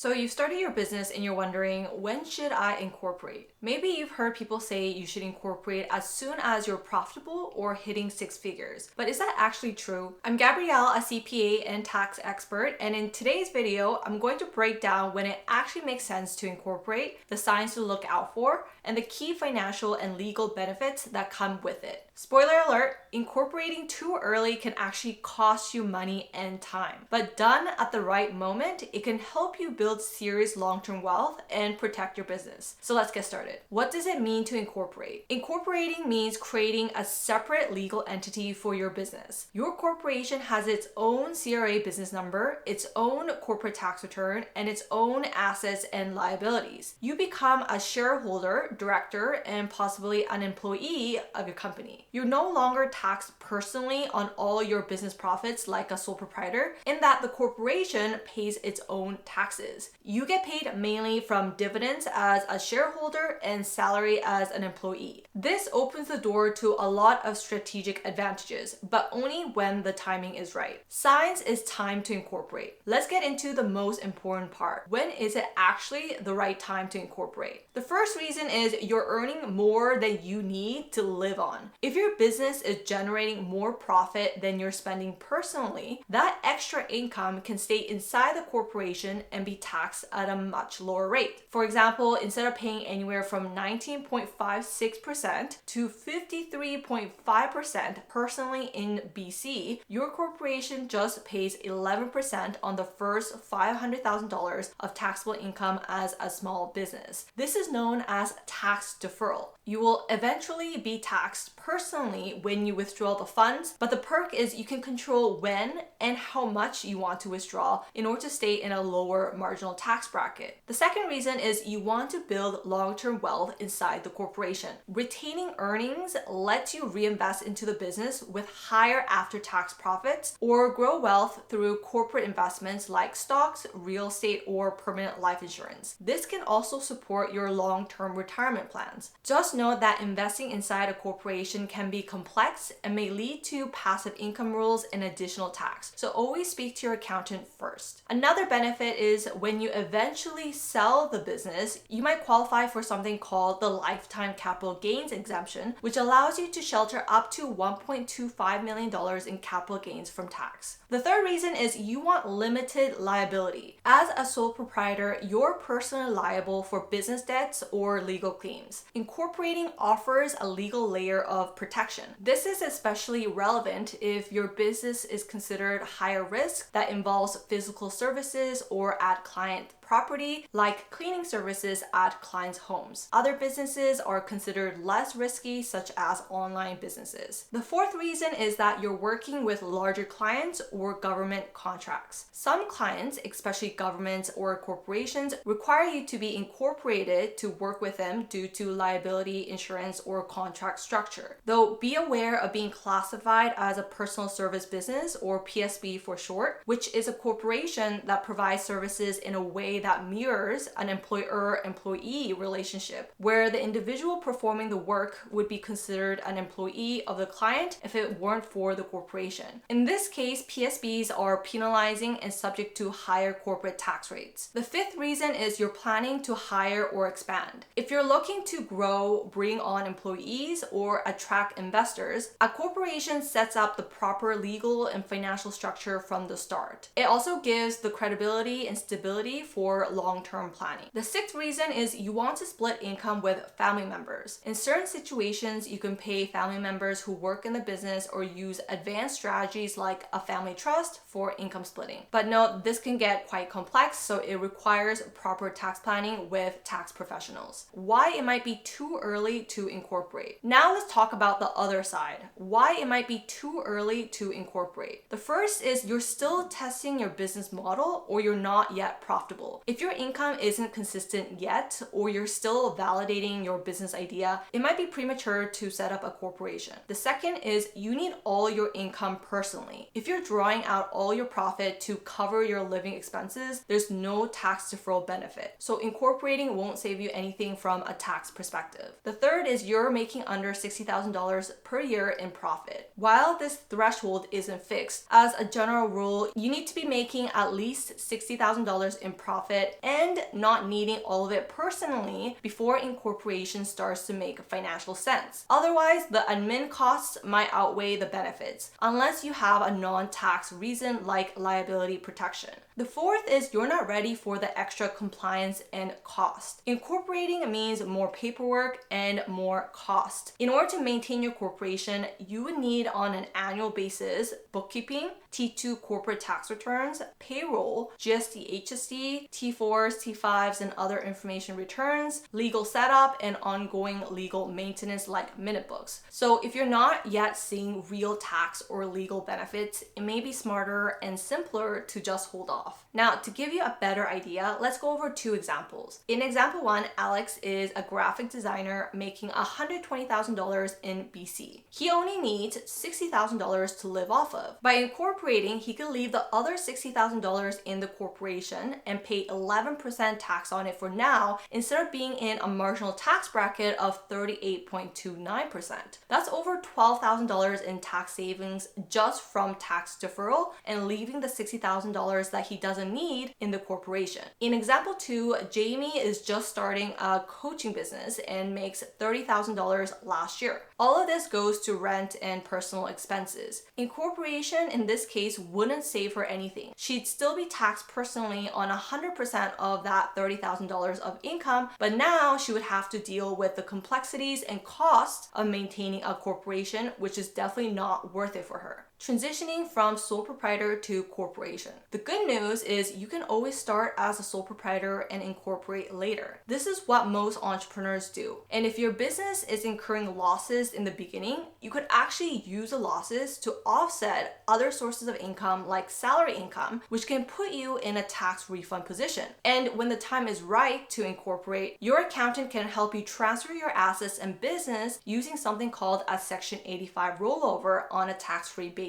So you've started your business and you're wondering, when should I incorporate? Maybe you've heard people say you should incorporate as soon as you're profitable or hitting six figures. But is that actually true? I'm Gabrielle, a CPA and tax expert, and in today's video, I'm going to break down when it actually makes sense to incorporate, the signs to look out for, and the key financial and legal benefits that come with it. Spoiler alert, incorporating too early can actually cost you money and time. But done at the right moment, it can help you build serious long-term wealth and protect your business. So let's get started. What does it mean to incorporate? Incorporating means creating a separate legal entity for your business. Your corporation has its own CRA business number, its own corporate tax return, and its own assets and liabilities. You become a shareholder, director, and possibly an employee of your company. You're no longer taxed personally on all your business profits like a sole proprietor, in that the corporation pays its own taxes. You get paid mainly from dividends as a shareholder and salary as an employee. This opens the door to a lot of strategic advantages, but only when the timing is right. Signs is time to incorporate. Let's get into the most important part. When is it actually the right time to incorporate? The first reason is you're earning more than you need to live on. If your business is generating more profit than you're spending personally, that extra income can stay inside the corporation and be taxed at a much lower rate. For example, instead of paying anywhere from 19.56% to 53.5% personally in BC, your corporation just pays 11% on the first $500,000 of taxable income as a small business. This is known as tax deferral. You will eventually be taxed personally when you withdraw the funds, but the perk is you can control when and how much you want to withdraw in order to stay in a lower marginal tax bracket. The second reason is you want to build long-term wealth inside the corporation. Retaining earnings lets you reinvest into the business with higher after-tax profits or grow wealth through corporate investments like stocks, real estate, or permanent life insurance. This can also support your long-term retirement plans. Just note that investing inside a corporation can be complex and may lead to passive income rules and additional tax. So always speak to your accountant first. Another benefit is when you eventually sell the business, you might qualify for something called the lifetime capital gains exemption, which allows you to shelter up to $1.25 million in capital gains from tax. The third reason is you want limited liability. As a sole proprietor, you're personally liable for business debts or legal claims. Incorporating offers a legal layer of protection. This is especially relevant if your business is considered higher risk that involves physical services or at client property, like cleaning services at clients' homes. Other businesses are considered less risky, such as online businesses. The fourth reason is that you're working with larger clients or government contracts. Some clients, especially governments or corporations, require you to be incorporated to work with them due to liability insurance or contract structure. Though be aware of being classified as a personal service business, or PSB for short, which is a corporation that provides services in a way that mirrors an employer-employee relationship, where the individual performing the work would be considered an employee of the client if it weren't for the corporation. In this case, PSBs are penalizing and subject to higher corporate tax rates. The fifth reason is you're planning to hire or expand. If you're looking to grow, bring on employees, or attract investors, a corporation sets up the proper legal and financial structure from the start. It also gives the credibility and stability for long-term planning. The sixth reason is you want to split income with family members. In certain situations, you can pay family members who work in the business or use advanced strategies like a family trust for income splitting. But note, this can get quite complex, so it requires proper tax planning with tax professionals. Why it might be too early to incorporate. Now let's talk about the other side. Why it might be too early to incorporate. The first is you're still testing your business model or you're not yet profitable. If your income isn't consistent yet, or you're still validating your business idea, it might be premature to set up a corporation. The second is you need all your income personally. If you're drawing out all your profit to cover your living expenses, there's no tax deferral benefit. So incorporating won't save you anything from a tax perspective. The third is you're making under $60,000 per year in profit. While this threshold isn't fixed, as a general rule, you need to be making at least $60,000 in profit profit and not needing all of it personally before incorporation starts to make financial sense. Otherwise, the admin costs might outweigh the benefits, unless you have a non-tax reason like liability protection. The fourth is you're not ready for the extra compliance and cost. Incorporating means more paperwork and more cost. In order to maintain your corporation, you would need on an annual basis bookkeeping, T2 corporate tax returns, payroll, GST, HST, T4s, T5s, and other information returns, legal setup, and ongoing legal maintenance like minute books. So if you're not yet seeing real tax or legal benefits, it may be smarter and simpler to just hold off. Now, to give you a better idea, let's go over two examples. In example one, Alex is a graphic designer making $120,000 in BC. He only needs $60,000 to live off of. By incorporating, he could leave the other $60,000 in the corporation and pay 11% tax on it for now, instead of being in a marginal tax bracket of 38.29%. That's over $12,000 in tax savings just from tax deferral and leaving the $60,000 that he doesn't need in the corporation. In example two, Jamie is just starting a coaching business and makes $30,000 last year. All of this goes to rent and personal expenses. Incorporation in this case wouldn't save her anything. She'd still be taxed personally on 100% of that $30,000 of income, but now she would have to deal with the complexities and costs of maintaining a corporation, which is definitely not worth it for her. Transitioning from sole proprietor to corporation. The good news is you can always start as a sole proprietor and incorporate later. This is what most entrepreneurs do. And if your business is incurring losses in the beginning, you could actually use the losses to offset other sources of income like salary income, which can put you in a tax refund position. And when the time is right to incorporate, your accountant can help you transfer your assets and business using something called a Section 85 rollover on a tax-free basis.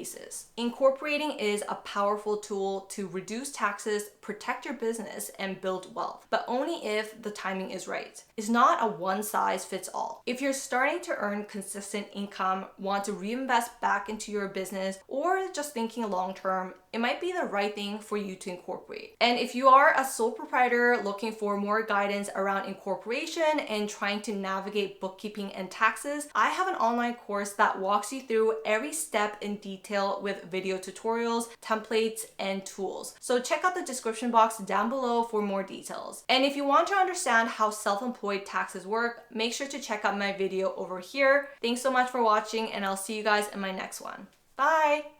Incorporating is a powerful tool to reduce taxes, protect your business, and build wealth, but only if the timing is right. It's not a one-size-fits-all. If you're starting to earn consistent income, want to reinvest back into your business, or just thinking long-term, it might be the right thing for you to incorporate. And if you are a sole proprietor looking for more guidance around incorporation and trying to navigate bookkeeping and taxes, I have an online course that walks you through every step in detail with video tutorials, templates, and tools. So check out the description box down below for more details. And if you want to understand how self-employed taxes work, make sure to check out my video over here. Thanks so much for watching, and I'll see you guys in my next one. Bye!